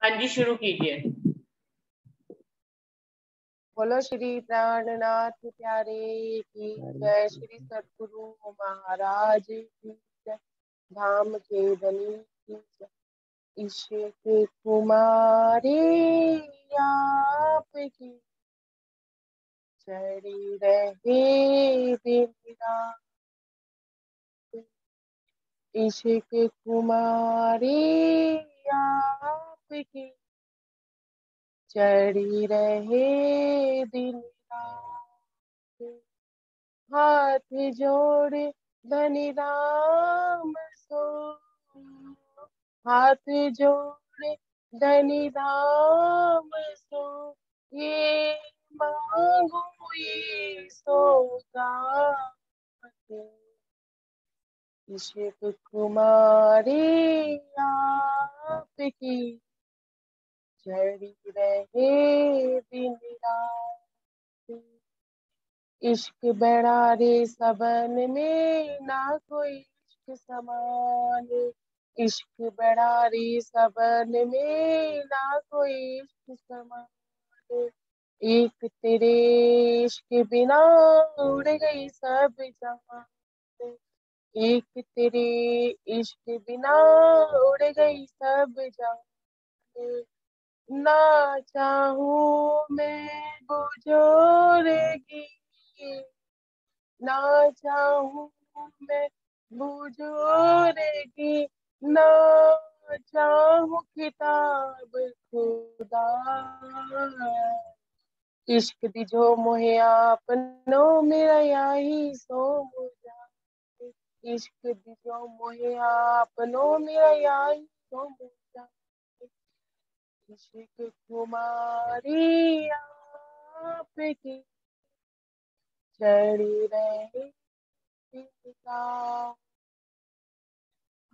हाँ जी, शुरू कीजिए। बोलो श्री प्राणनाथ प्यारे की जय, श्री सद्गुरु महाराज की जय, धाम के धनी की जय। इश्क कुमारी आपकी चढ़ी रहे दिन रात। इश्क कुमारी आपकी चढ़ी रहे दिन रात। हाथ जोड़े धनी राम सो, हाथ जोड़े धनी राम सो, ये मांगो ये सौगात। इश्क कुमारी आपकी चढ़ी रहे दिन रात। इश्क बड़ा रे सबन में ना कोई इश्क समान। इश्क बड़ा रे सबन में ना कोई इश्क समान। एक तेरे इश्क बिना उड़ गई सब जहां। एक तेरे इश्क बिना उड़ गई सब जहां। ना चाहूं मैं बुझोरेगी, ना चाहूं मैं बुझोरेगी, ना चाहूं किताब खुदा। इश्क दी जो मोहे आपनो मेरा यही सो मुझा। इश्क दी जो मोहे आपनो मेरा यही सो मुझा। इश्क कुमारी आपकी चढ़ी रहे पिता।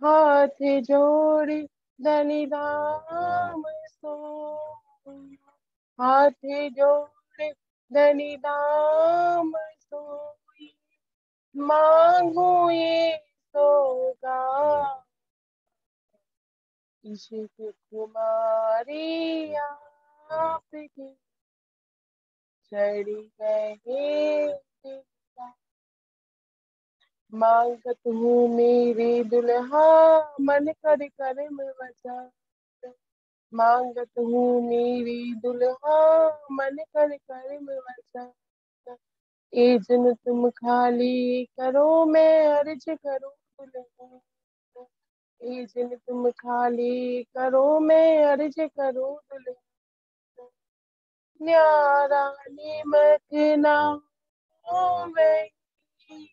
हाथ जोड़ी धनी दाम सो, हाथ जोड़े धनी दाम सोई, मांगू ये सोगा। इश्क कुमारी आपकी चढ़ी रहे पिता। मांगत हूँ मेरे दुल्हा मन कर कर में वचा। मांगत हूँ मेरी दुल्हा मन कर कर में वचा। ए जन तुम खाली करो मैं अर्ज करूँ दुल्हा। ए जन तुम खाली करो मैं अर्ज करूँ दुल्हा। न्यारा निमक ना होवेगी,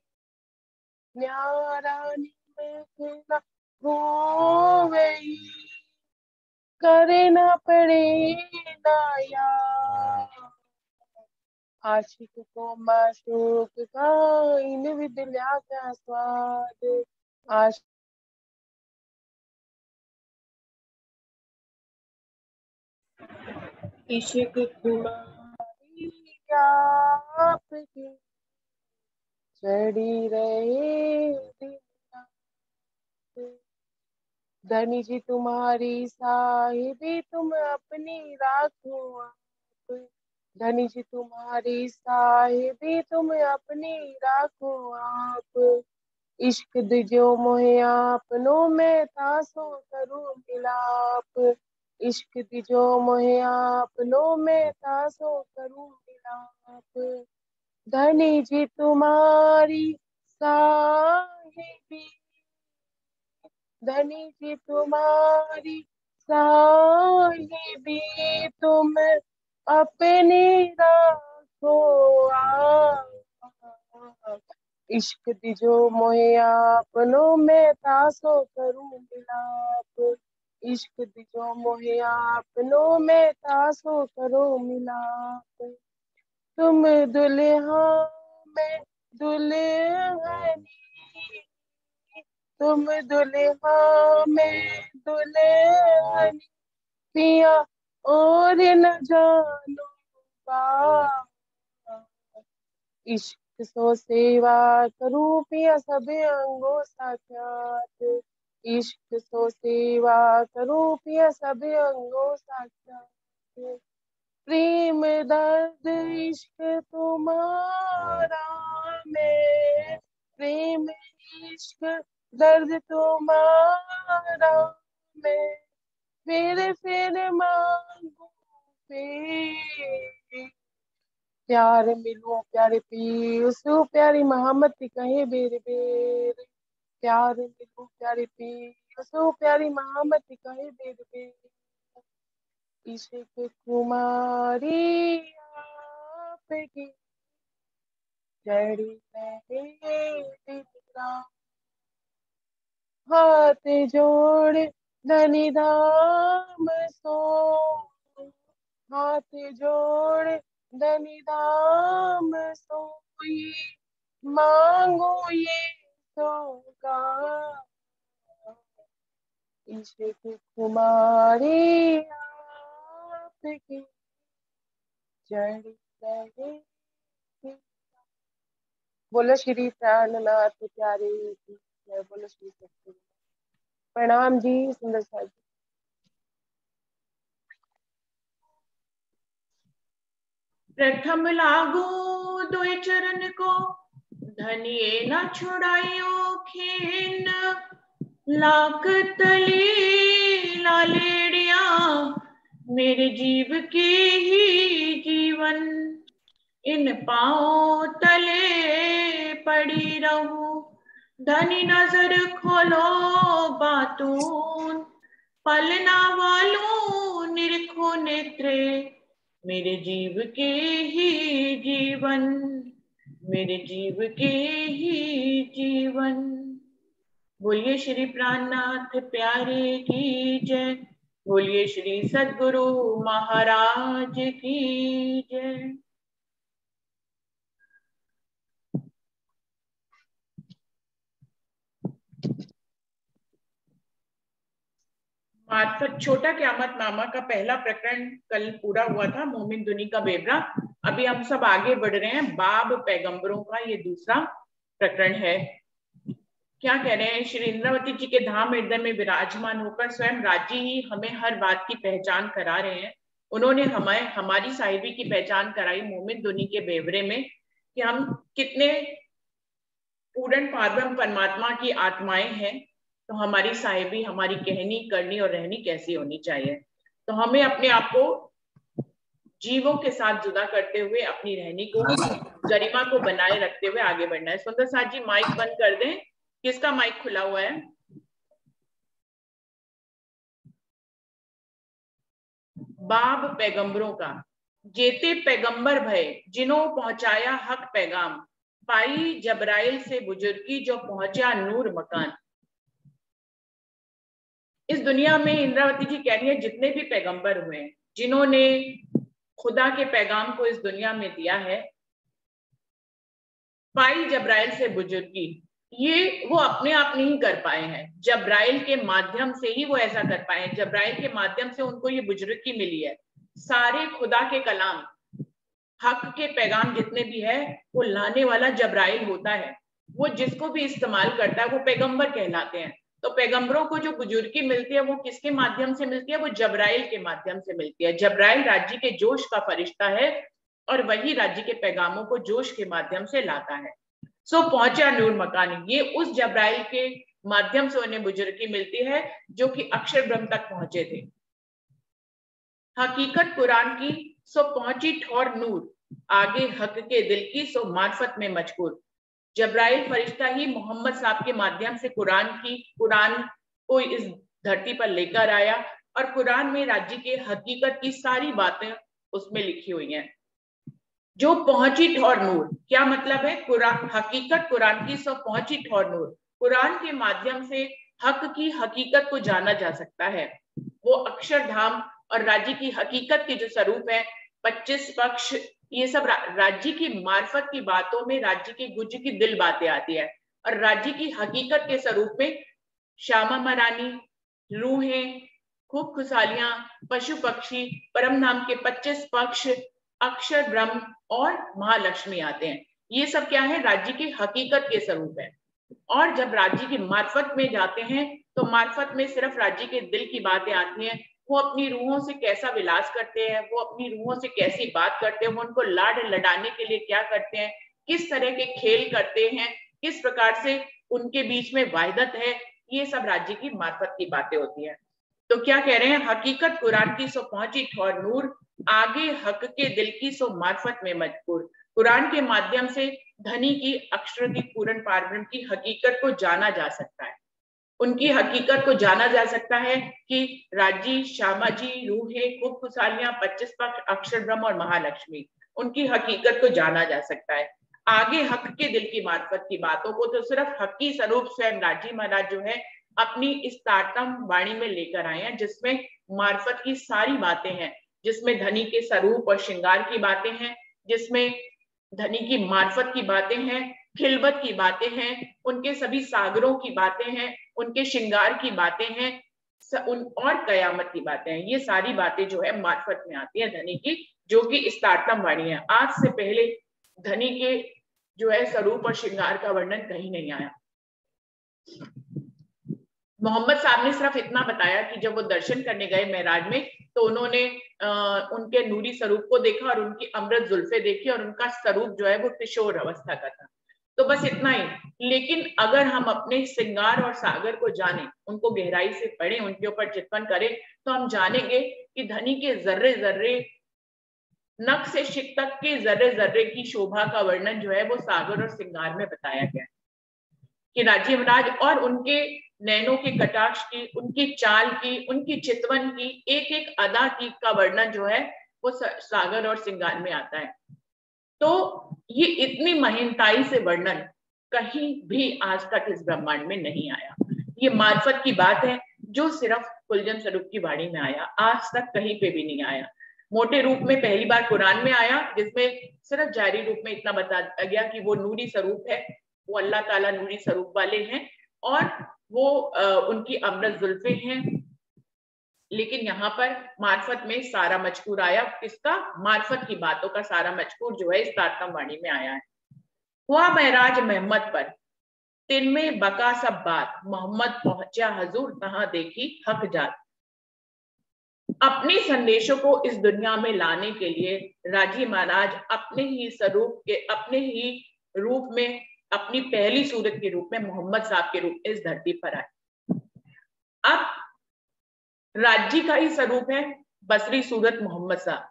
न्यारा निमक ना होवेगी, करे ना पड़े ना यार। आशिक को माशूक का इन विदल्या का स्वाद। आशिक इश्क कुमारी आपकी चढ़ी रहे दिन रात। धनी जी तुम्हारी साहिबी तुम अपनी राखो आप। धनी जी तुम्हारी साहिबी तुम अपनी राखो आप। इश्क दिजो मोहे आपनो मैं तासो करूं मिलाप। इश्क दिजो मोहे आपनो मैं तासो करूं मिलाप। धनी जी तुम्हारी साहिबी, धनी जी तुम्हारी साहिबी तुम अपनी राखो आप। इश्क दिजो मोहे आपनो मैं तासो करूं मिलाप। इश्क दिजो मोहे आपनो मैं तासो करूं मिलाप। तुम दुल्हा मैं दुल्हनी, तुम दुल्हा मैं दुल्हन, पिया और न जानो बा। इश्क सो सेवा करूं पिया सब अंगों साथ। इश्क सो सेवा करूं पिया सब अंगों साक्षा, प्रेम दर्द इश्क तुम्हारा मैं, प्रेम इश्क दर्द तुम्हारा मैं, फिर मांगू फिर, प्यार मिलूं प्यारे पीयूं प्यारी मोहम्मद कहे बेर बेर, प्यार मिलूं प्यारे पीयूं प्यारी मोहम्मद कहे बेर बेर, इश्क कुमारी आपकी चढ़ी है दिल राम, हाथ जोड़ धनी धाम सो, हाथ जोड़ धनी धाम सोई, मांगो ये सौगात, इश्क कुमारी आपकी चढ़ी रहे। बोलो श्री प्राणनाथ प्यारे की जय, बोलो श्री सत्य। प्रणाम जी सुंदर साहब जी। प्रथम लागू दुई चरण को, धनिये न छुड़ायो खीन, लाख तली लालेड़िया मेरे जीव की ही जीवन, इन पाँव तले पड़ी रहूं, धनी नजर खोलो बातून, पलना वालों निरखो नेत्रे, मेरे जीव के ही जीवन, मेरे जीव के ही जीवन। बोलिए श्री प्राणनाथ प्यारे की जय, बोलिए श्री सद्गुरु महाराज की जय। मार्फत छोटा क़यामत नामा का पहला प्रकरण कल पूरा हुआ था, मोमिन दुनी का बेवरा। अभी हम सब आगे बढ़ रहे हैं, बाब पैगंबरों का ये दूसरा प्रकरण है। क्या कह रहे हैं, श्री इंद्रावती जी के धाम हृदय में विराजमान होकर स्वयं राज्य ही हमें हर बात की पहचान करा रहे हैं। उन्होंने हमें हमारी साहिबी की पहचान कराई मोमिन दुनी के बेवरे में, कि हम कितने पूर्ण पारब्रह्म परमात्मा की आत्माएं हैं, तो हमारी साहिबी, हमारी कहनी करनी और रहनी कैसी होनी चाहिए। तो हमें अपने आप को जीवों के साथ जुदा करते हुए अपनी रहनी को, गरिमा को बनाए रखते हुए आगे बढ़ना है। सुंदर साथ जी माइक बंद कर दें। किसका माइक खुला हुआ है? बाब पैगंबरों का। जेते पैगंबर भय जिन्हों पहुंचाया हक पैगाम, पाई जबराइल से बुजुर्गी जो पहुंचा नूर मकान। इस दुनिया में इंद्रावती जी कह रही है, जितने भी पैगंबर हुए हैं, जिन्होंने खुदा के पैगाम को इस दुनिया में दिया है, पाई जबराइल से बुजुर्गी, ये वो अपने आप नहीं कर पाए हैं, जबराइल के माध्यम से ही वो ऐसा कर पाए हैं। जबराइल के माध्यम से उनको ये बुजुर्गी मिली है। सारे खुदा के कलाम, हक के पैगाम जितने भी है, वो लाने वाला जबराइल होता है। वो जिसको भी इस्तेमाल करता है वो पैगंबर कहलाते हैं। तो पैगंबरों को जो बुजुर्गी मिलती है वो किसके माध्यम से मिलती है? वो जबराइल के माध्यम से मिलती है। जबराइल राज्य के जोश का फरिश्ता है और वही राज्य के पैगामों को जोश के माध्यम से लाता है। सो पहुंचा नूर मकान, ये उस जबराइल के माध्यम से उन्हें बुजुर्गी मिलती है जो कि अक्षर ब्रह्म तक पहुंचे थे। हकीकत कुरान की सो पहुंची ठौर नूर, आगे हक के दिल की सो मार्फत में मजबूर। जबराइल फरिश्ता ही मोहम्मद साहब के माध्यम से कुरान को इस धरती पर लेकर आया और कुरान में राज्य के हकीकत की सारी बातें उसमें लिखी हुई हैं। जो पहुंची ठौर नूर, क्या मतलब है? कुरान हकीकत कुरान की सो पहुंची ठौर नूर। कुरान के माध्यम से हक की हकीकत को जाना जा सकता है। वो अक्षरधाम और राज्य की हकीकत के जो स्वरूप है, 25 पक्ष, ये सब राज्य की मार्फत की बातों में राज्य की गुज की दिल बातें आती है। और राज्य की हकीकत के स्वरूप में श्यामा महारानी, रूहें, खूब खुशहालियां, पशु पक्षी, परम धाम के 25 पक्ष, अक्षर ब्रह्म और महालक्ष्मी आते हैं। ये सब क्या है? राज्य की हकीकत के स्वरूप है। और जब राजी की मार्फत में जाते हैं तो मार्फत में सिर्फ राजी के दिल की बातें आती हैं। वो अपनी रूहों से कैसा विलास करते हैं, वो अपनी रूहों से कैसी बात करते हैं, वो उनको लाड लडाने के लिए क्या करते हैं, किस तरह के खेल करते हैं, किस प्रकार से उनके बीच में वाहिदत है, ये सब राजी की मार्फत की बातें होती हैं। तो क्या कह रहे हैं, हकीकत कुरान की सो पहुंची ठौर नूर, आगे हक के दिल की सो मार्फत में मजबूर। कुरान के माध्यम से धनी की अक्षर की पूर्ण पारब्रह्म की हकीकत को जाना जा सकता है। उनकी हकीकत को जाना जा सकता है कि राजी, श्यामाजी, रूहे, खूब खुशहालियां, 25 पक्ष, अक्षर ब्रह्म और महालक्ष्मी, उनकी हकीकत को जाना जा सकता है। आगे हक के दिल की मार्फत की बातों को तो सिर्फ हकी स्वरूप स्वयं राजी महाराज जो है अपनी इस तारतम वाणी में लेकर आए हैं, जिसमें मार्फत की सारी बातें हैं, जिसमें धनी के स्वरूप और श्रृंगार की बातें हैं, जिसमें धनी की मार्फत की बातें हैं, खिलबत की बातें हैं, उनके सभी सागरों की बातें हैं, उनके श्रृंगार की बातें हैं, और कयामत की बातें हैं। ये सारी बातें जो है मार्फत में आती है धनी की, जो कि इस तारतम वाणी है। आज से पहले धनी के जो है स्वरूप और श्रृंगार का वर्णन कहीं नहीं आया। मोहम्मद साहब ने सिर्फ इतना बताया कि जब वो दर्शन करने गए मेराज में तो उन्होंने उनके नूरी स्वरूप को देखा और उनकी अमृत जुल्फे देखी और उनका स्वरूप जो है वो किशोर अवस्था का था। तो बस इतना ही। लेकिन अगर हम अपने श्रृंगार और सागर को जाने, उनको गहराई से पढ़ें, उनके ऊपर चिंतन करें, तो हम जानेंगे कि धनी के जर्रे जर्रे, नख से शिक तक के जर्रे जर्रे की शोभा का वर्णन जो है वो सागर और श्रृंगार में बताया गया है। कि राजी महाराज और उनके नैनों के कटाक्ष की, उनकी चाल की, उनकी चितवन की, एक एक अदा की का वर्णन जो है वो सागर और श्रृंगार में आता है। तो ये इतनी महीनताई से वर्णन कहीं भी आज तक इस ब्रह्मांड में नहीं आया। ये मार्फत की बात है जो सिर्फ कुलजन स्वरूप की वाणी में आया, आज तक कहीं पे भी नहीं आया। मोटे रूप में पहली बार कुरान में आया, जिसमें सिर्फ जारी रूप में इतना बताया गया कि वो नूरी स्वरूप है, वो अल्लाह ताला नूरी स्वरूप वाले हैं और वो उनकी अमृत जुल्फे हैं। लेकिन यहाँ पर मार्फत में सारा मजकूर आया, किसका? मार्फत की बातों का सारा मजकूर जो है इस तारतम वाणी में आया है। हुआ महराज मोहम्मद पर, तिन में बका सब बात, मोहम्मद पहुंचा हजूर तहां देखी हक जात। अपने संदेशों को इस दुनिया में लाने के लिए राजी महाराज अपने ही स्वरूप के, अपने ही रूप में, अपनी पहली सूरत के रूप में मोहम्मद साहब के रूप में इस धरती पर आए। अब राजी का ही स्वरूप है बसरी सूरत मोहम्मद साहब,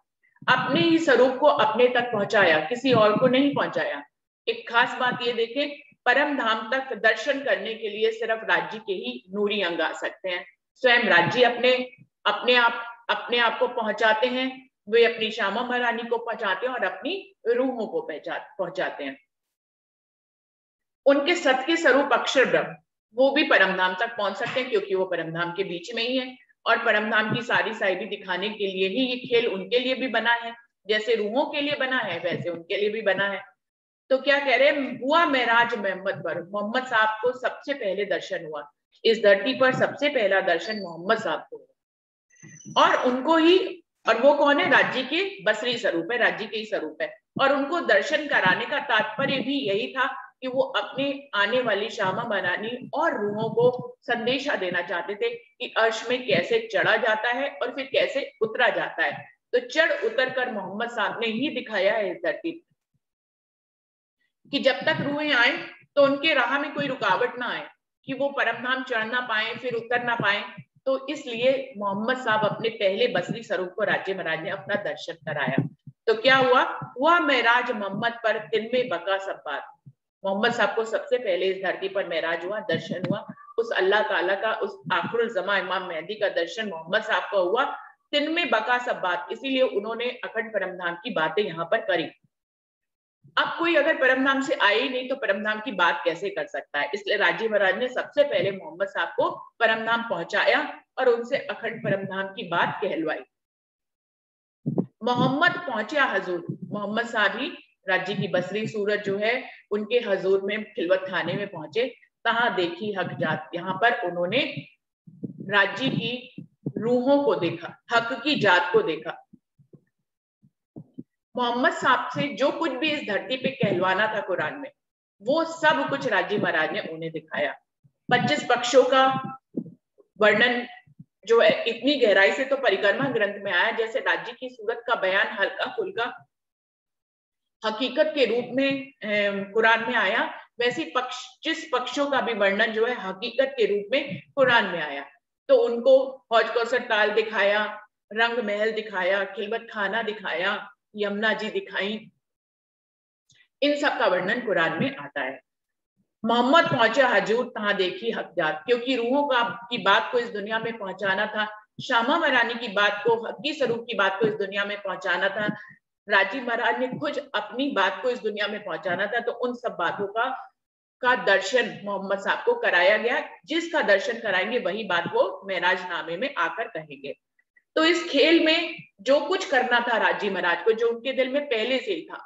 अपने ही स्वरूप को अपने तक पहुंचाया, किसी और को नहीं पहुंचाया। एक खास बात ये देखें, परम धाम तक दर्शन करने के लिए सिर्फ राजी के ही नूरी अंग आ सकते हैं। स्वयं राजी अपने आप को पहुंचाते हैं, वे अपनी श्यामा महारानी को पहुंचाते हैं और अपनी रूहों को पहुंचाते हैं। उनके सत के स्वरूप अक्षर ब्रह्म, वो भी परमधाम तक पहुंच सकते हैं क्योंकि वो परमधाम के बीच में ही है और परमधाम की सारी साहिबी दिखाने के लिए ही ये खेल उनके लिए भी बना है। जैसे रूहों के लिए बना है वैसे उनके लिए भी बना है। तो क्या कह रहे हैं, हुआ महराज मोहम्मद पर, मोहम्मद साहब को सबसे पहले दर्शन हुआ इस धरती पर, सबसे पहला दर्शन मोहम्मद साहब को हुआ और उनको ही, और वो कौन है? राज्य के बसरी स्वरूप है, राज्य के ही स्वरूप है। और उनको दर्शन कराने का तात्पर्य भी यही था कि वो अपने आने वाली श्यामा महारानी और रूहों को संदेशा देना चाहते थे कि अर्श में कैसे चढ़ा जाता है और फिर कैसे उतरा जाता है। तो चढ़ उतर कर मोहम्मद साहब ने ही दिखाया है इस धरती कि जब तक रूहें आए तो उनके राह में कोई रुकावट ना आए, कि वो परमधाम चढ़ ना पाए फिर उतर ना पाए। तो इसलिए मोहम्मद साहब अपने पहले बसरी स्वरूप को राज्य महाराज ने अपना दर्शन कराया। तो क्या हुआ महराज मोहम्मद पर, तिन में बका सब बात। मोहम्मद साहब को सबसे पहले इस धरती पर महराज हुआ, दर्शन हुआ, उस अल्लाह ताला का, उस आखिरुल ज़मा इमाम मेहदी का दर्शन मोहम्मद साहब को हुआ। तिन में बका सब बात, इसीलिए उन्होंने अखंड परमधाम की बातें यहाँ पर करी। अब कोई अगर परमधाम से आए ही नहीं तो परमधाम की बात कैसे कर सकता है? इसलिए राजी महाराज ने सबसे पहले मोहम्मद साहब को परमधाम पहुंचाया और उनसे अखंड परमधाम की बात कहलवाई। मोहम्मद पहुंचा हजूर, मोहम्मद साहब ही राज्य की बसरी सूरत जो है उनके हजूर में खिलवत खाने में पहुंचे, तहां देखी हक जात। यहाँ पर उन्होंने राज्य की रूहों को देखा, हक की जात को देखा। मोहम्मद साहब से जो कुछ भी इस धरती पे कहलवाना था कुरान में, वो सब कुछ राजी महाराज ने उन्हें दिखाया। 25 पक्षों का वर्णन जो है इतनी गहराई से तो परिक्रमा ग्रंथ में आया, जैसे राज्य की सूरत का बयान हल्का फुल्का हकीकत के रूप में कुरान में आया, वैसे 25 पक्षों का भी वर्णन जो है हकीकत के रूप में कुरान में आया। तो उनको हौज कौसर ताल दिखाया, रंग महल दिखाया, खिलवत खाना दिखाया, यमुना जी दिखाई, इन सब का वर्णन कुरान में आता है। मोहम्मद पहुंचे हजूर तहां देखी हकजात, क्योंकि रूहों की बात को इस दुनिया में पहुंचाना था, शामा मरानी की बात को, हकी स्वरूप की बात को इस दुनिया में पहुंचाना था, राजी महाराज ने खुद अपनी बात को इस दुनिया में पहुंचाना था। तो उन सब बातों का दर्शन मोहम्मद साहब को कराया गया। जिसका दर्शन कराएंगे वही बात वो मेराज नामे में आकर कहेंगे। तो इस खेल में जो कुछ करना था राजी महाराज को, जो उनके दिल में पहले से ही था,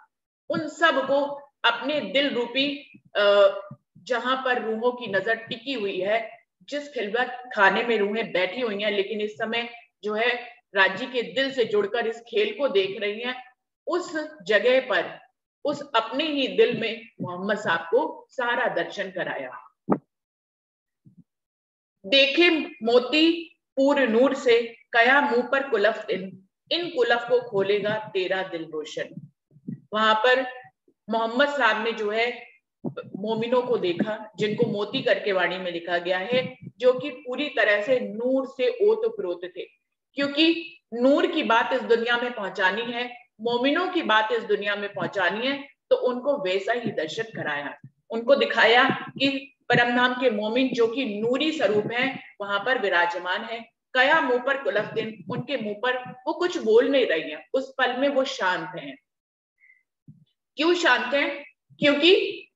उन सब को अपने दिल रूपी जहां पर रूहों की नजर टिकी हुई है, जिस खिलवत खाने में रूहें बैठी हुई हैं, लेकिन इस समय जो है राजी के दिल से जुड़कर इस खेल को देख रही हैं, उस जगह पर उस अपने ही दिल में मोहम्मद साहब को सारा दर्शन कराया। देखे मोती पूर्ण नूर से, कया मुंह पर कुलफ इन कुलफ को खोलेगा तेरा दिल रोशन। वहां पर मोहम्मद साहब ने जो है मोमिनों को देखा, जिनको मोती करके वाणी में लिखा गया है, जो कि पूरी तरह से नूर से ओतप्रोत थे, क्योंकि नूर की बात इस दुनिया में पहुंचानी है, मोमिनों की बात इस दुनिया में पहुंचानी है, तो उनको वैसा ही दर्शन कराया। उनको दिखाया कि परम धाम के मोमिन जो कि नूरी स्वरूप हैं वहां पर विराजमान है। कया मुंह पर कुलफ दिन, उनके मुंह पर वो कुछ बोल नहीं रही है, उस पल में वो शांत हैं। क्यों शांत हैं? क्योंकि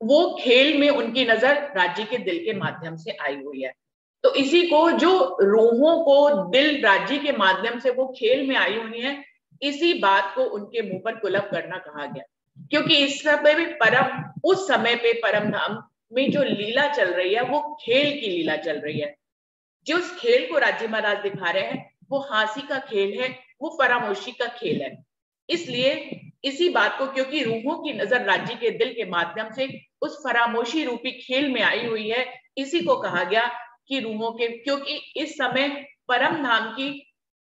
वो खेल में उनकी नजर राज्य के दिल के माध्यम से आई हुई है। तो इसी को, जो रूहों को दिल राज्य के माध्यम से वो खेल में आई हुई है, इसी बात को उनके मुंह पर कुलफ करना कहा गया। क्योंकि इस समय भी उस समय पे परम धाम में जो लीला चल रही है वो खेल की लीला चल रही है। जो उस खेल को राज्य महाराज दिखा रहे हैं वो हंसी का खेल है, वो फरामोशी का खेल है। इसलिए इसी बात को, क्योंकि रूहों की नजर राज्य के दिल के माध्यम से उस फरामोशी रूपी खेल में आई हुई है, इसी को कहा गया कि रूहों के, क्योंकि इस समय परम धाम की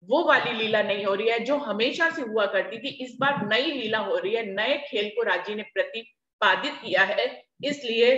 वो वाली लीला नहीं हो रही है जो हमेशा से हुआ करती थी। इस बार नई लीला हो रही है, नए खेल को राज्य ने प्रतिपादित किया है। इसलिए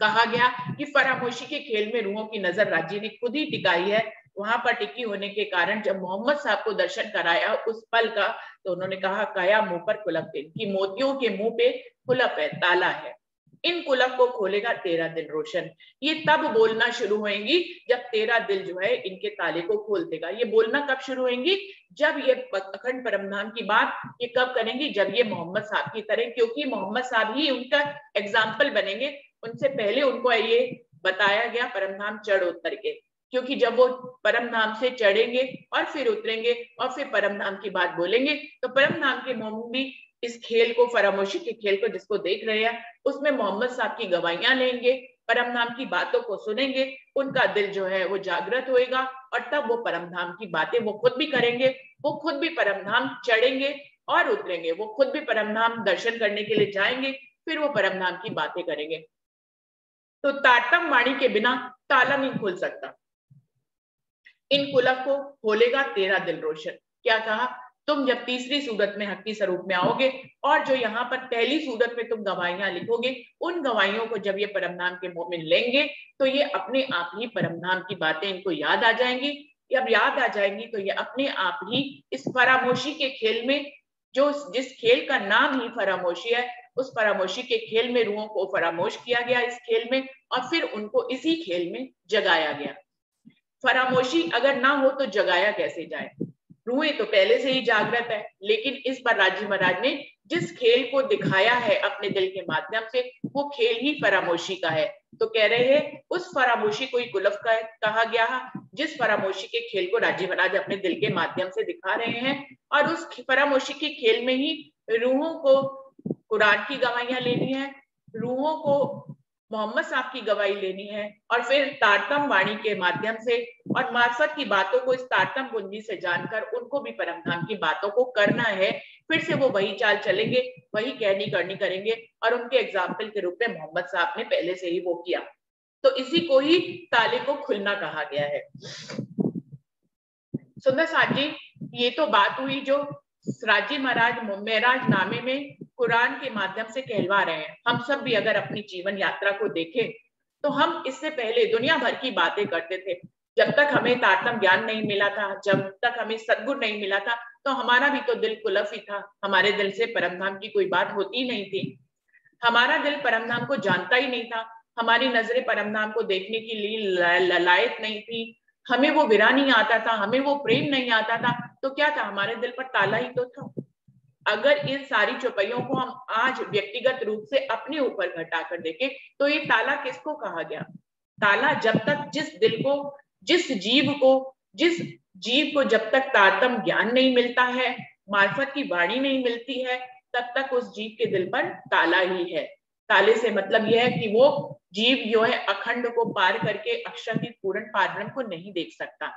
कहा गया कि फरामोशी के खेल में रूहों की नजर राज्य ने खुद ही टिकाई है। वहां पर टिकी होने के कारण जब मोहम्मद साहब को दर्शन कराया उस पल का, तो उन्होंने कहा कया मुंह पर कुलफ दिन, कि मोतियों के मुंह पे कुलफ है, ताला है, इन कुलफ को खोलेगा तेरा दिल रोशन। ये तब बोलना शुरू होंगी जब तेरा दिल जो है इनके ताले को खोल देगा। ये बोलना कब शुरू होंगी? जब ये अखंड परमधाम की बात ये कब करेंगी? जब ये मोहम्मद साहब की तरह, क्योंकि मोहम्मद साहब ही उनका एग्जाम्पल बनेंगे। उनसे पहले उनको ये बताया गया परमधाम चढ़ उतर के, क्योंकि जब वो परमधाम से चढ़ेंगे और फिर उतरेंगे और फिर परमधाम की बात बोलेंगे, तो परमधाम के मोमिन भी इस खेल को, फरामोशी के खेल को जिसको देख रहे हैं, उसमें मोहम्मद साहब की गवाहियां लेंगे, परमधाम की बातों को सुनेंगे, उनका दिल जो है वो जागृत होएगा और तब वो परमधाम की बातें वो खुद भी करेंगे। वो खुद भी परमधाम चढ़ेंगे और उतरेंगे, वो खुद भी परमधाम दर्शन करने के लिए जाएंगे, फिर वो परमधाम की बातें करेंगे। तो तारतम वाणी के बिना ताला नहीं खुल सकता। इन कुलफ को खोलेगा तेरा दिल रोशन। क्या कहा? तुम जब तीसरी सूरत में हकी स्वरूप में आओगे और जो यहाँ पर पहली सूरत में तुम गवाहियां लिखोगे, उन गवाहियों को जब ये परमनाम के मोमिन लेंगे तो ये अपने आप ही परमनाम की बातें इनको याद आ जाएंगी। जब याद आ जाएंगी तो ये अपने आप ही इस फरामोशी के खेल में, जो जिस खेल का नाम ही फरामोशी है, उस फरामोशी के खेल में रूहों को फरामोश किया गया इस खेल में, और फिर उनको इसी खेल में जगाया गया। फरामोशी अगर ना हो तो जगाया कैसे जाए? रूहें तो पहले से ही जागृत है, लेकिन इस बार राजी महाराज ने जिस खेल को दिखाया है अपने दिल के माध्यम से, वो खेल ही फरामोशी का है। तो कह रहे हैं उस फरामोशी को ही कुलफ का कहा गया है, जिस फरामोशी के खेल को राजी महाराज अपने दिल के माध्यम से दिखा रहे हैं। और उस फरामोशी के खेल में ही रूहों को कुरान की गवाहियां लेनी है, रूहों को मोहम्मद साहब की गवाही लेनी है और फिर तारतम वाणी के माध्यम से और मार्फत की बातों को इस तारतम कुंजी से जानकर उनको भी परमधाम की बातों को करना है। फिर से वो वही चाल चलेंगे, वही कहनी करनी करेंगे और उनके एग्जाम्पल के रूप में मोहम्मद साहब ने पहले से ही वो किया। तो इसी को ही ताले को खुलना कहा गया है। सुंदर साथ जी, ये तो बात हुई जो राजी महाराज मेराज नामे में कुरान के माध्यम से कहलवा रहे हैं। हम सब भी अगर अपनी जीवन यात्रा को देखें तो हम इससे पहले दुनिया भर की बातें करते थे। जब तक हमें तारतम ज्ञान नहीं मिला था, जब तक हमें सद्गुण नहीं मिला था, तो हमारा भी तो दिल कुलफ ही था। हमारे दिल से परमधाम की कोई बात होती नहीं थी। हमारा दिल परमधाम को जानता ही नहीं था। हमारी नजरें परमधाम को देखने के लिए लायक नहीं थी। हमें वो विरह नहीं आता था, हमें वो प्रेम नहीं आता था। तो क्या था, हमारे दिल पर ताला ही तो था। अगर इन सारी चौपाइयों को हम आज व्यक्तिगत रूप से अपने ऊपर घटाकर देखें तो ये ताला किसको कहा गया? ताला जब तक जिस जीव को जब तक तारतम ज्ञान नहीं मिलता है, मार्फत की वाणी नहीं मिलती है, तब तक उस जीव के दिल पर ताला ही है। ताले से मतलब यह है कि वो जीव जो है अखंड को पार करके अक्षर की पूर्ण पारब्रह्म को नहीं देख सकता।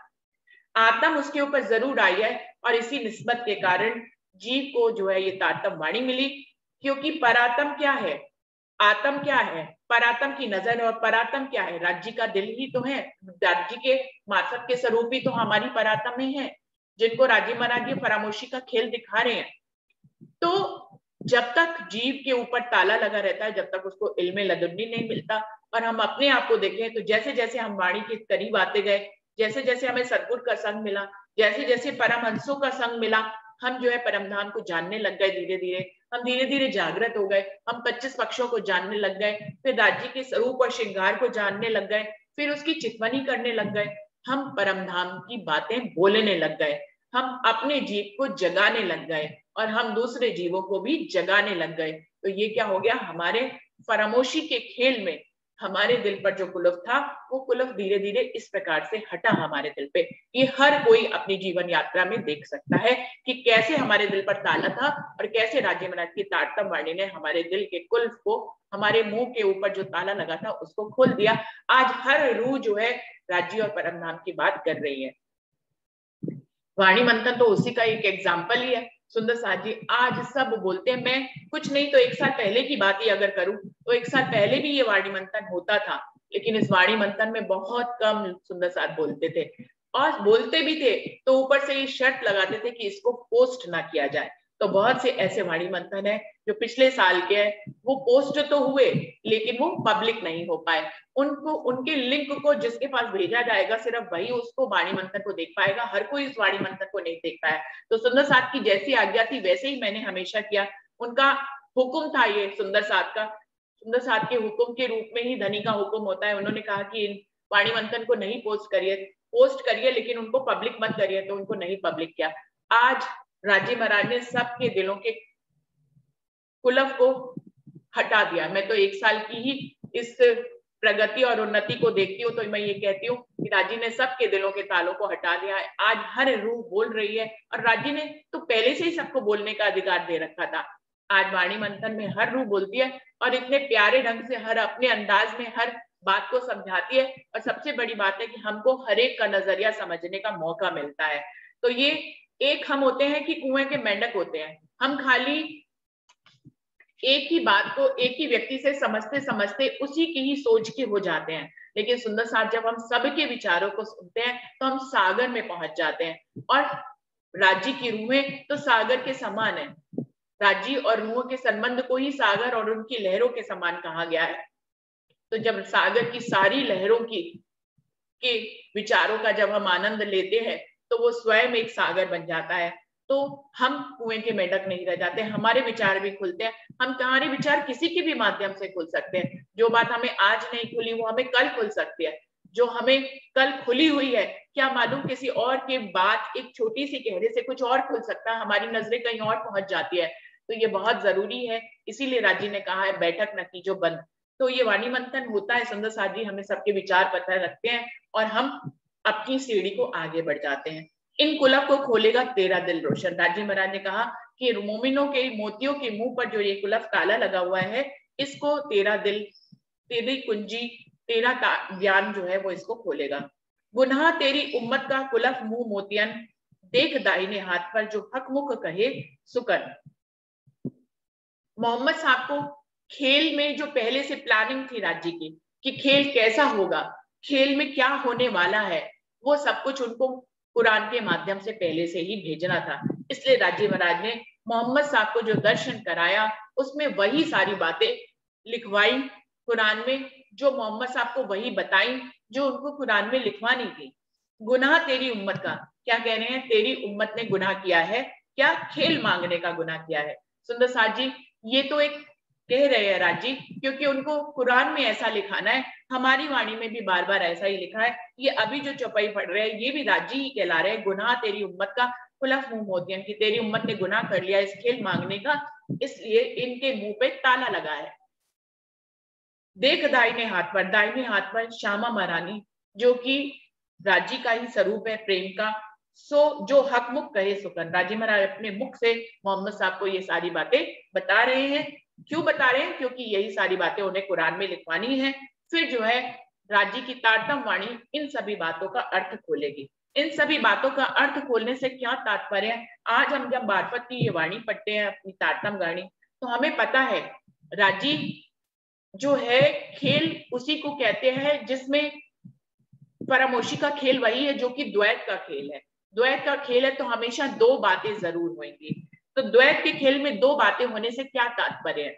आत्म उसके ऊपर जरूर आई है और इसी निस्बत के कारण जीव को जो है ये तारतम वाणी मिली। क्योंकि परातम क्या है, आत्म क्या है, परातम की नजर, और परातम क्या है, राज्य का दिल ही तो है। राज्य के मार्फत के स्वरूप ही तो हमारी परातम में है, जिनको राजी महाराज परामोशी का खेल दिखा रहे हैं। तो जब तक जीव के ऊपर ताला लगा रहता है, जब तक उसको इल्मे लदुन्नी नहीं मिलता। और हम अपने आप को देखें तो जैसे जैसे हम वाणी के करीब आते गए, जैसे जैसे हमें सद्गुण का संग मिला, जैसे जैसे परमहंसों का संग मिला, हम जो है परमधाम को जानने लग गए। धीरे धीरे हम धीरे धीरे जागृत हो गए। हम 25 पक्षों को जानने लग गए, फिर राज्य के स्वरूप और श्रृंगार को जानने लग गए, फिर उसकी चितवनी करने लग गए। हम परमधाम की बातें बोलने लग गए, हम अपने जीव को जगाने लग गए और हम दूसरे जीवों को भी जगाने लग गए। तो ये क्या हो गया, हमारे फरामोशी के खेल में हमारे दिल पर जो कुलफ था, वो कुलफ धीरे धीरे इस प्रकार से हटा हमारे दिल पे। ये हर कोई अपनी जीवन यात्रा में देख सकता है कि कैसे हमारे दिल पर ताला था और कैसे राज्य महाराज की तारतम वाणी ने हमारे दिल के कुल्फ को, हमारे मुंह के ऊपर जो ताला लगा था उसको खोल दिया। आज हर रूह जो है राज्य और परमधाम की बात कर रही है। वाणी मंथन तो उसी का एक एग्जाम्पल ही है। सुंदर साथ जी, आज सब बोलते हैं, मैं कुछ नहीं तो 1 साल पहले की बात ही अगर करूं तो 1 साल पहले भी ये वाणी मंथन होता था, लेकिन इस वाणी मंथन में बहुत कम सुंदर साथ बोलते थे। और बोलते भी थे तो ऊपर से ये शर्त लगाते थे कि इसको पोस्ट ना किया जाए। तो बहुत से ऐसे वाणी मंथन है जो पिछले साल के हैं, वो पोस्ट तो हुए लेकिन वो पब्लिक नहीं हो पाए। उनको, उनके लिंक को जिसके पास भेजा जाएगा सिर्फ वही उसको वाणी मंथन को देख पाएगा, हर कोई इस वाणी मंथन को नहीं देख पाया। तो सुंदर साथ की जैसी आज्ञा थी वैसे ही मैंने हमेशा किया। उनका हुक्म था ये सुंदर साथ का, सुंदर साथ के हुक्म के रूप में ही धनी का हुक्म होता है। उन्होंने कहा कि वाणी मंथन को नहीं पोस्ट करिए लेकिन उनको पब्लिक मत करिए, तो उनको नहीं पब्लिक किया। आज राजी महाराज ने सबके दिलों के कुलफ को हटा दिया। मैं तो 1 साल की ही इस प्रगति और उन्नति को देखती हूँ तो मैं ये कहती हूँ कि राजी ने सबके दिलों के तालों को हटा दिया है। आज हर रूह बोल रही है और राजी ने तो पहले से ही सबको बोलने का अधिकार दे रखा था। आज वाणी मंथन में हर रूह बोलती है और इतने प्यारे ढंग से हर अपने अंदाज में हर बात को समझाती है। और सबसे बड़ी बात है कि हमको हर एक का नजरिया समझने का मौका मिलता है। तो ये एक हम होते हैं कि कुएं के मेंढक होते हैं, हम खाली एक ही बात को एक ही व्यक्ति से समझते समझते उसी की ही सोच के हो जाते हैं। लेकिन सुंदर साथ जब हम सबके विचारों को सुनते हैं तो हम सागर में पहुंच जाते हैं। और राज्य की रूहें तो सागर के समान है। राज्य और रूहों के संबंध को ही सागर और उनकी लहरों के समान कहा गया है। तो जब सागर की सारी लहरों के विचारों का जब हम आनंद लेते हैं तो वो स्वयं एक सागर बन जाता है। तो हम कुएं के मेंढक नहीं रह जाते, हमारे विचार भी खुलते हैं। हमारे विचार किसी के भी माध्यम से खुल सकते हैं। जो बात हमें आज नहीं खुली वो हमें कल खुल सकती है। जो हमें कल खुली हुई है, क्या मालूम किसी और के बात एक छोटी सी कहने से कुछ और खुल सकता है, हमारी नजरें कहीं और पहुंच जाती है। तो ये बहुत जरूरी है। इसीलिए राजी ने कहा है बैठक नतीजों बंद। तो ये वाणी मंथन होता है सुंदर साथ जी, हमें सबके विचार पता रखते हैं और हम अपनी सीढ़ी को आगे बढ़ जाते हैं। इन कुलफ को खोलेगा तेरा दिल रोशन। राजी महाराज ने कहा कि मोमिनों के मोतियों के मुंह पर जो ये कुलफ ताला लगा हुआ है, इसको तेरा दिल तेरी कुंजी, तेरा ज्ञान जो है वो इसको खोलेगा। गुनाह तेरी उम्मत का कुलफ मुंह मोतियन, देख दाहिने हाथ पर जो हक मुख कहे सुकन। मोहम्मद साहब को खेल में जो पहले से प्लानिंग थी राज्य की कि खेल कैसा होगा, खेल में क्या होने वाला है, वो सब कुछ उनको कुरान के माध्यम से पहले से ही भेजना था। इसलिए राज्य महाराज ने मोहम्मद साहब को जो दर्शन कराया उसमें वही सारी बातें लिखवाई कुरान में, जो मोहम्मद साहब को वही बताई जो उनको कुरान में लिखवानी थी। गुनाह तेरी उम्मत का, क्या कह रहे हैं, तेरी उम्मत ने गुनाह किया है, क्या, खेल मांगने का गुनाह किया है। सुंदर साथ जी ये तो एक कह रहे हैं राजी, क्योंकि उनको कुरान में ऐसा लिखाना है, हमारी वाणी में भी बार बार ऐसा ही लिखा है। ये अभी जो चौपाई पढ़ रहे हैं ये भी राजी ही कहला रहे हैं, गुनाह तेरी उम्मत का खुलफ मुंह मोतियन, की तेरी उम्मत ने गुनाह कर लिया इस खेल मांगने का, इसलिए इनके मुंह पे ताला लगा है। देख दाहिने हाथ पर श्यामा महारानी, जो कि राजी का ही स्वरूप है प्रेम का, सो जो हक मुख कहे सुकन। राजी महाराज अपने मुख से मोहम्मद साहब को ये सारी बातें बता रहे हैं। क्यों बता रहे हैं? क्योंकि यही सारी बातें उन्हें कुरान में लिखवानी है। फिर जो है राजी की तारतम वाणी इन सभी बातों का अर्थ खोलेगी। इन सभी बातों का अर्थ खोलने से क्या तात्पर्य है? आज हम जब मार्फत की ये वाणी पढ़ते हैं अपनी तारतम वाणी, तो हमें पता है राजी जो है खेल उसी को कहते हैं जिसमें परामोशी का खेल वही है जो कि द्वैत का खेल है। द्वैत का खेल है तो हमेशा दो बातें जरूर होंगी। तो द्वैत के खेल में दो बातें होने से क्या तात्पर्य है?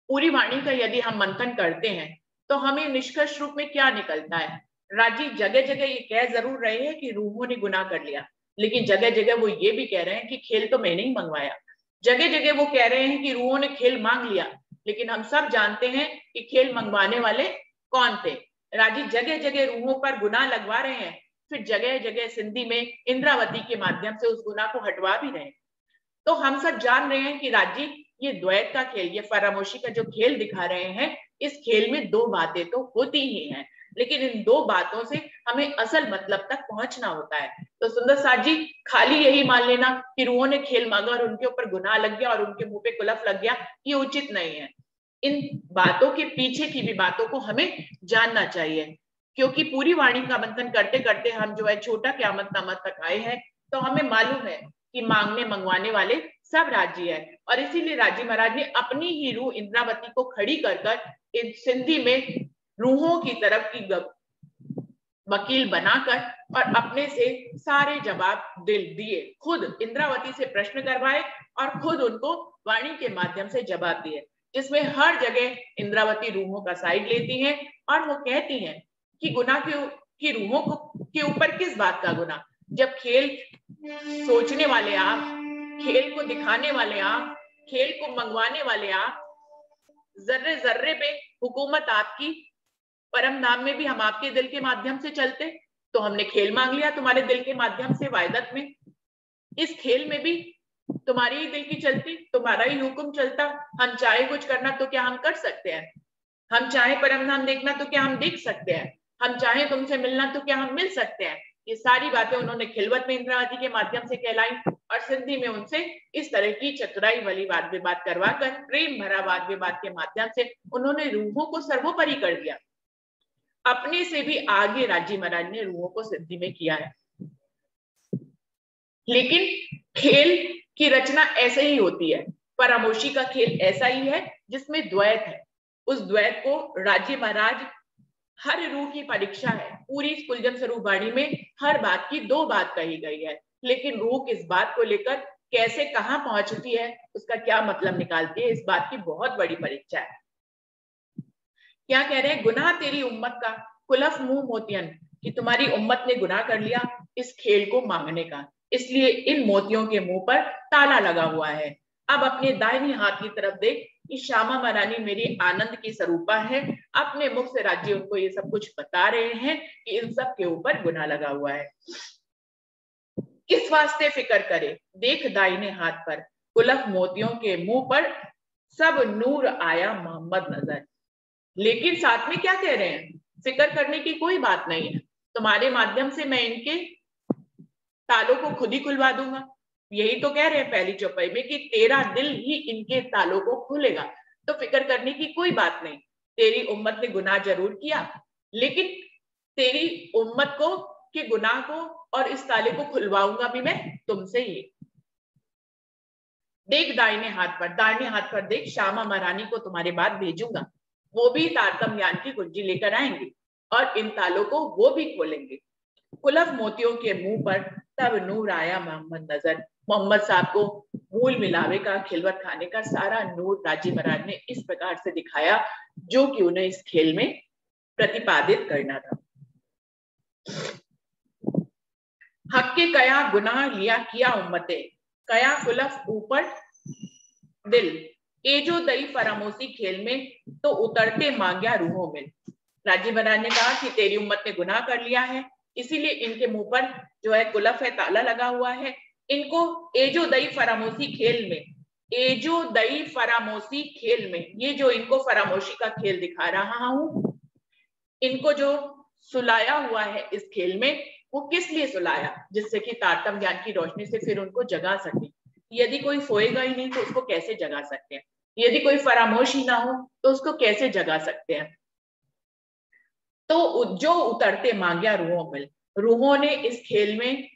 पूरी वाणी का यदि हम मंथन करते हैं तो हमें निष्कर्ष रूप में क्या निकलता है? राजी जगह जगह ये कह जरूर रहे हैं कि रूहों ने गुनाह कर लिया, लेकिन जगह जगह वो ये भी कह रहे हैं कि खेल तो मैंने ही मंगवाया। जगह जगह वो कह रहे हैं कि रूहों ने खेल मांग लिया, लेकिन हम सब जानते हैं कि खेल मंगवाने वाले कौन थे। राजी जगह जगह रूहों पर गुनाह लगवा रहे हैं, फिर जगह जगह सिंधी में इंद्रावती के माध्यम से उस गुनाह को हटवा भी रहे हैं। तो हम सब जान रहे हैं कि राजी ये द्वैत का खेल, ये फरामोशी का जो खेल दिखा रहे हैं, इस खेल में दो बातें तो होती ही हैं, लेकिन इन दो बातों से हमें असल मतलब तक पहुंचना होता है। तो सुंदर साथ जी खाली यही मान लेना कि रूहों ने खेल मांगा और उनके ऊपर गुनाह लग गया और उनके मुंह पे कुलफ लग गया, ये उचित नहीं है। इन बातों के पीछे की भी बातों को हमें जानना चाहिए, क्योंकि पूरी वाणी का मंथन करते करते हम जो है छोटा क़यामत नामत तक आए हैं, तो हमें मालूम है कि मांगने मंगवाने वाले सब राजी है। और इसीलिए राजी महाराज ने अपनी ही रूह इंद्रावती को खड़ी कर इन सिंधी में रूहों की तरफ की वकील बनाकर और अपने से सारे जवाब दिए, खुद इंद्रावती से प्रश्न करवाए और खुद उनको वाणी के माध्यम से जवाब दिए, जिसमें हर जगह इंद्रावती रूहों का साइड लेती हैं और वो कहती हैं कि गुनाह की रूहों को के ऊपर किस बात का गुनाह, जब खेल सोचने वाले आप, खेल को दिखाने वाले आप, खेल को मंगवाने वाले आप, जर्रे जर्रे पे हुकूमत आपकी, परम नाम में भी हम आपके दिल के माध्यम से चलते, तो हमने खेल मांग लिया तुम्हारे दिल के माध्यम से वायदत में। इस खेल में भी तुम्हारी ही दिल की चलती, तुम्हारा ही हुक्म चलता। हम चाहे कुछ करना तो क्या हम कर सकते हैं? हम चाहे परम नाम देखना तो क्या हम देख सकते हैं? हम चाहे तुमसे मिलना तो क्या हम मिल सकते हैं? ये सारी बातें उन्होंने खिलवत में इंद्रावती के माध्यम से कहलाई और सिंधी में उनसे इस तरह की चतुराई वाली वाद विवाद करवाकर प्रेम भरा वाद विवाद के माध्यम से उन्होंने रूहों को सर्वोपरि कर दिया। अपने से भी आगे राजी महाराज ने रूहों को सिद्धि में किया है। लेकिन खेल की रचना ऐसे ही होती है, परामोशी का खेल ऐसा ही है जिसमें द्वैत है। उस द्वैत को राजी महाराज, हर रूह की परीक्षा है, पूरी कुलजम स्वरूप वाणी में हर बात की दो बात कही गई है, लेकिन रूह किस बात को लेकर कैसे कहां पहुंचती है, उसका क्या मतलब निकालती है, इस बात की बहुत बड़ी परीक्षा है। क्या कह रहे हैं? गुनाह तेरी उम्मत का कुलफ मुंह मोतियन, कि तुम्हारी उम्मत ने गुनाह कर लिया इस खेल को मांगने का, इसलिए इन मोतियों के मुंह पर ताला लगा हुआ है। अब अपने दाहिने हाथ की तरफ देख कि श्यामा महारानी मेरी आनंद की स्वरूपा है। अपने मुख से राज्य उनको ये सब कुछ बता रहे हैं कि इन सब के ऊपर गुनाह लगा हुआ है। किस वास्ते फिक्र करे, देख दाहिने हाथ पर कुलफ मोतियों के मुंह पर सब नूर आया मोहम्मद नजर। लेकिन साथ में क्या कह रहे हैं? फिक्र करने की कोई बात नहीं है, तुम्हारे माध्यम से मैं इनके तालों को खुद ही खुलवा दूंगा। यही तो कह रहे हैं पहली चौपाई में कि तेरा दिल ही इनके तालों को खोलेगा। तो फिक्र करने की कोई बात नहीं। तेरी उम्मत ने गुनाह जरूर किया, लेकिन तेरी उम्मत को के गुनाह को और इस ताले को खुलवाऊंगा भी मैं तुमसे ही। देख दाहिने हाथ पर देख, श्यामा महारानी को तुम्हारे बाद भेजूंगा, वो भी तारतम ज्ञान की कुंजी लेकर आएंगे और इन तालों को वो भी खोलेंगे। कुलफ मोतियों के मुंह पर तब नूर आया मोहम्मद नजर। मोहम्मद साहब को मूल मिलावे का, खिलवत खाने का सारा नूर राजी महाराज ने इस प्रकार से दिखाया जो कि उन्हें इस खेल में प्रतिपादित करना था। हक के कया गुनाह लिया किया उम्मते, कया कुलफ ऊपर दिल, एजो दई फरामोशी खेल में तो उतरते मांग्या रूहों में। राजी महाराज ने कहा कि तेरी उम्मत ने गुनाह कर लिया है, इसीलिए इनके मुंह पर जो है कुलफ है, ताला लगा हुआ है। इनको एजो दई फरामोशी खेल में, एजो दई फरामोशी खेल में, ये जो इनको फरामोशी का खेल दिखा रहा हूं, इनको जो सुलाया हुआ है इस खेल में, वो किस लिए सुलाया? जिससे कि तारतम ज्ञान की रोशनी से फिर उनको जगा सके। यदि कोई सोएगा ही नहीं तो उसको कैसे जगा सकते हैं? यदि कोई फरामोश ही ना हो तो उसको कैसे जगा सकते हैं? तो जो उतरते मांग्या रूहों में, रूहों ने इस खेल में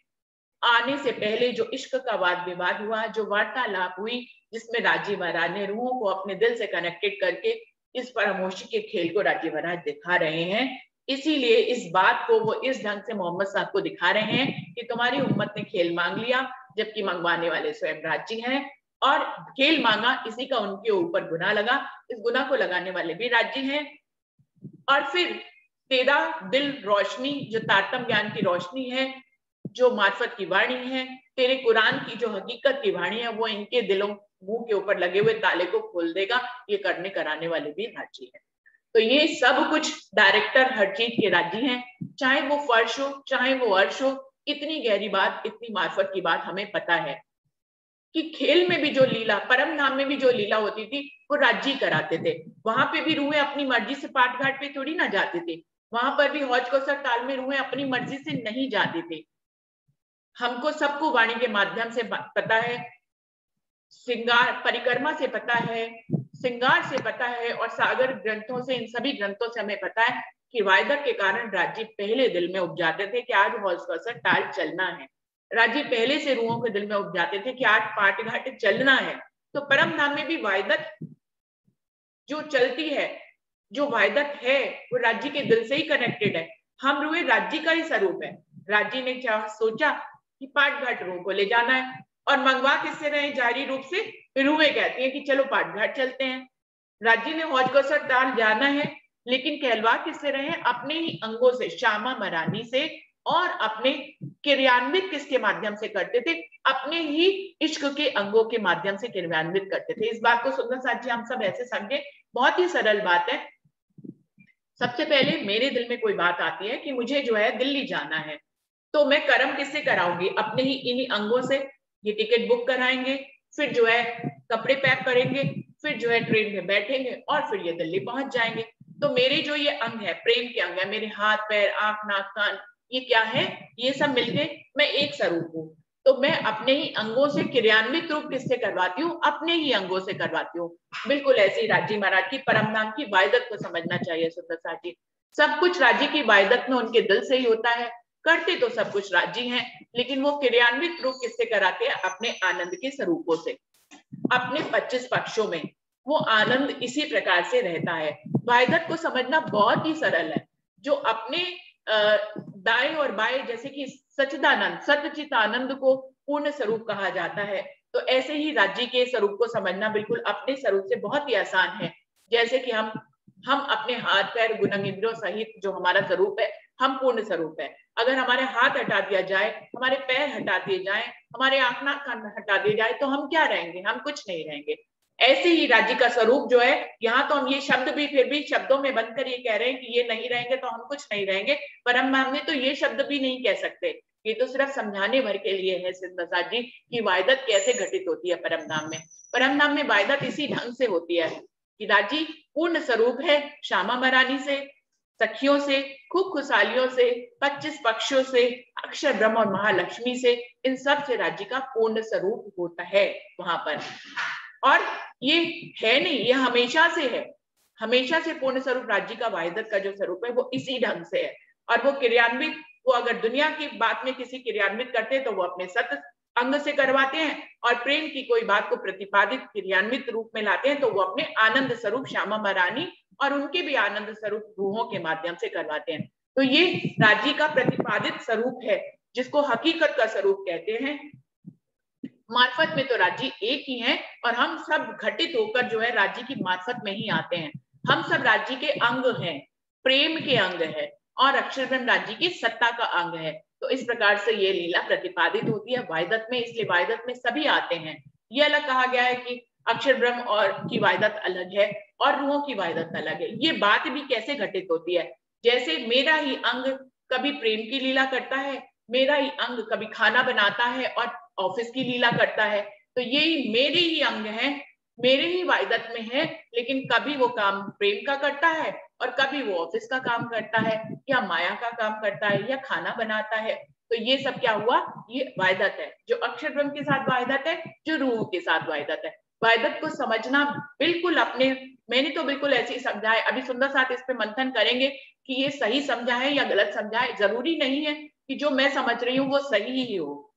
आने से पहले जो इश्क का वाद विवाद हुआ, जो वार्तालाप हुई, जिसमें राजी महाराज ने रूहों को अपने दिल से कनेक्टेड करके इस फरामोशी के खेल को राजी महाराज दिखा रहे हैं। इसीलिए इस बात को वो इस ढंग से मोहम्मद साहब को दिखा रहे हैं कि तुम्हारी उम्मत ने खेल मांग लिया, जबकि मंगवाने वाले स्वयं राजी हैं, और खेल मांगा, इसी का उनके ऊपर गुनाह लगा, इस गुनाह को लगाने वाले भी राजी हैं। और फिर तेरा दिल रोशनी, जो तारतम ज्ञान की रोशनी है, जो मार्फत की वाणी है, तेरे कुरान की जो हकीकत की वाणी है, वो इनके दिलों मुंह के ऊपर लगे हुए ताले को खोल देगा। ये करने कराने वाले भी राजी हैं। तो ये सब कुछ डायरेक्टर हर चीज के राजी हैं, चाहे वो फर्श हो चाहे वो अर्श हो। इतनी गहरी बात, इतनी मार्फत की बात हमें पता है कि खेल में भी जो लीला, परम धाम में भी जो लीला होती थी वो राजी कराते थे। वहां पे भी रूहें अपनी मर्जी से पाट घाट पे थोड़ी ना जाते थे, वहां पर भी हौज कौसर ताल में रूहें अपनी मर्जी से नहीं जाते थे। हमको सबको वाणी के माध्यम से पता है, श्रृंगार परिक्रमा से पता है, श्रृंगार से पता है, और सागर ग्रंथों से, इन सभी ग्रंथों से हमें पता है कि वायदक के कारण राजी पहले दिल में उपजाते थे कि आज हौज कौसर ताल चलना है। राजी पहले से रूहों के दिल में उपजाते थे कि आज पाट घाट चलना है। तो परम धाम में भी वायदक जो चलती है, जो वायदक है, वो राज्य के दिल से ही कनेक्टेड है। हम रूहे राज्य का ही स्वरूप है। राज्य ने सोचा कि पाट घाट रूह को ले जाना है, और मंगवा किससे रहे? जारी रूप से। रूहें कहती हैं कि चलो पाट घाट चलते हैं। राज्य ने हौज कौसर ताल जाना है, लेकिन कहलवा किससे रहे? अपने ही अंगों से, श्यामा महारानी से, और अपने क्रियान्वित किसके माध्यम से करते थे? अपने ही इश्क के अंगों के माध्यम से क्रियान्वित करते थे। इस बात को सुंदर साथ जी हम सब ऐसे समझे, बहुत ही सरल बात है। सबसे पहले मेरे दिल में कोई बात आती है कि मुझे जो है दिल्ली जाना है, तो मैं कर्म किससे कराऊंगी? अपने ही इन्हीं अंगों से। ये टिकट बुक कराएंगे, फिर जो है कपड़े पैक करेंगे, फिर जो है ट्रेन में बैठेंगे और फिर ये दिल्ली पहुंच जाएंगे। तो मेरे जो ये अंग है, प्रेम के अंग है, मेरे हाथ पैर आंख नाक कान, ये क्या है? ये सब मिलके मैं एक स्वरूप हूँ। तो मैं अपने ही अंगों से क्रियान्वित रूप किससे करवाती हूँ? अपने ही अंगों से करवाती हूँ। बिल्कुल ऐसे ही राजी महाराज की परम धाम की वायदत को समझना चाहिए सुंदर साथ जी। सब कुछ राजी की वायदत में उनके दिल से ही होता है। करते तो सब कुछ राजी हैं, लेकिन वो क्रियान्वित रूप किससे कराते हैं? अपने आनंद के स्वरूपों से। अपने 25 पक्षों में वो आनंद इसी प्रकार से रहता है। वायदत को समझना बहुत ही सरल है। जो अपने दाएं और बाएं, जैसे कि सच्चिदानंद, सतचित आनंद को पूर्ण स्वरूप कहा जाता है, तो ऐसे ही राज्य के स्वरूप को समझना बिल्कुल अपने स्वरूप से बहुत ही आसान है। जैसे कि हम अपने हाथ पैर गुणंग इंद्रियों सहित जो हमारा स्वरूप है, हम पूर्ण स्वरूप है। अगर हमारे हाथ हटा दिया जाए, हमारे पैर हटा दिए जाए, हमारे आंख नाक कान हटा दिए जाए, तो हम क्या रहेंगे? हम कुछ नहीं रहेंगे। ऐसे ही राज्य का स्वरूप जो है, यहाँ तो हम ये शब्द भी फिर भी शब्दों में बनकर ये कह रहे हैं कि ये नहीं रहेंगे तो हम कुछ नहीं रहेंगे। परम धाम में तो ये शब्द भी नहीं कह सकते, ये तो सिर्फ समझाने भर के लिए है सिंधसाद जी की वायदत कैसे घटित होती है परम धाम में। परम धाम में वायदत इसी ढंग से होती है कि राजी पूर्ण स्वरूप है, श्यामा महारानी से, सखियों से, खूब खुशहालियों से, 25 पक्षों से, अक्षर ब्रह्म और महालक्ष्मी से, इन सब से राज्य का पूर्ण स्वरूप होता है वहां पर। और ये है नहीं, ये हमेशा से है, हमेशा से पूर्ण स्वरूप राज्य का वाहिदत का जो स्वरूप है वो इसी ढंग से है। और वो क्रियान्वित, वो अगर दुनिया की बात में किसी क्रियान्वित करते हैं तो वो अपने सत अंग से करवाते हैं, और प्रेम की कोई बात को प्रतिपादित क्रियान्वित रूप में लाते हैं तो वो अपने आनंद स्वरूप श्यामा महारानी और उनके भी आनंद स्वरूप रूहों के माध्यम से करवाते हैं। तो ये राज्य का प्रतिपादित स्वरूप है जिसको हकीकत का स्वरूप कहते हैं। मार्फत में तो राज्य एक ही है और हम सब घटित होकर जो है राज्य की मार्फत में ही आते हैं। हम सब राज्य के अंग हैं, प्रेम के अंग है, और अक्षर ब्रह्म राज्य की सत्ता का अंग है। तो इस प्रकार से ये लीला प्रतिपादित होती है वाहिदत में, इसलिए वाहिदत में सभी आते हैं। ये अलग कहा गया है कि अक्षर ब्रह्म और की वाहिदत अलग है और रूहों की वाहिदत अलग है। ये बात भी कैसे घटित होती है, जैसे मेरा ही अंग कभी प्रेम की लीला करता है, मेरा ही अंग कभी खाना बनाता है और ऑफिस की लीला करता है। तो यही मेरे ही अंग हैं, मेरे ही वाहिदत में है, लेकिन कभी वो काम प्रेम का करता है और कभी वो ऑफिस का काम करता है, या माया का काम करता है, या खाना बनाता है। तो ये सब क्या हुआ, ये वाहिदत है, जो अक्षर ब्रह्म के साथ वाहिदत है, जो रूह के साथ वाहिदत है। वाहिदत को समझना बिल्कुल अपने, मैंने तो बिल्कुल ऐसे ही समझा है। अभी सुंदर साथ इस पे मंथन करेंगे कि ये सही समझा है या गलत समझा है। जरूरी नहीं है कि जो मैं समझ रही हूँ वो सही ही हो,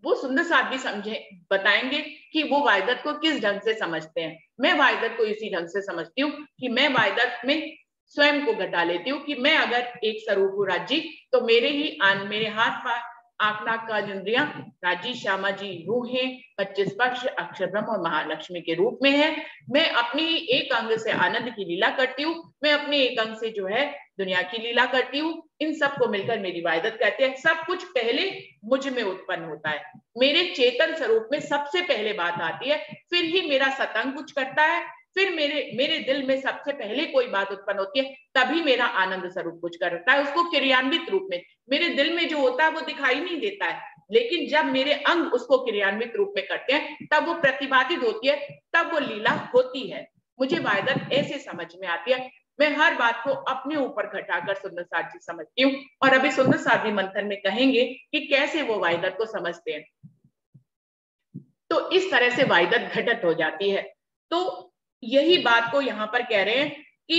वो सुंदर साथ भी समझे, बताएंगे कि वो वाहिदत को किस ढंग से समझते हैं। मैं वाहिदत को इसी ढंग से समझती हूँ कि मैं वाहिदत में स्वयं को घटा लेती हूँ कि मैं अगर एक स्वरूप हूँ राज्य, तो मेरे ही मेरे हाथ पांव आंख नाक कान इंद्रियां राजी श्यामा जी रूहें 25 पक्ष अक्षर ब्रह्म और महालक्ष्मी के रूप में है। मैं अपनी एक अंग से आनंद की लीला करती हूँ, मैं अपने एक अंग से जो है दुनिया की लीला करती हूँ। इन सबको मिलकर मेरी वाहिदत कहते हैं। सब कुछ पहले मुझ में उत्पन्न होता है, मेरे चेतन स्वरूप में सबसे पहले बात आती है, फिर ही मेरा सतंग कुछ करता है, फिर मेरे दिल में सबसे पहले कोई बात उत्पन्न होती है, तभी मेरा आनंद स्वरूप कुछ करता है। उसको क्रियान्वित रूप में मेरे दिल में जो होता है वो दिखाई नहीं देता है, लेकिन जब मेरे अंग उसको क्रियान्वित रूप में करते हैं तब वो प्रतिपादित होती है, तब वो लीला होती है। मुझे वाहिदत ऐसे समझ में आती है। मैं हर बात को अपने ऊपर घटाकर सुंदर साथ जी समझती हूँ, और अभी सुंदर साथ जी मंथन में कहेंगे कि कैसे वो वाहिदत को समझते हैं। तो इस तरह से वाहिदत घटित हो जाती है। तो यही बात को यहाँ पर कह रहे हैं कि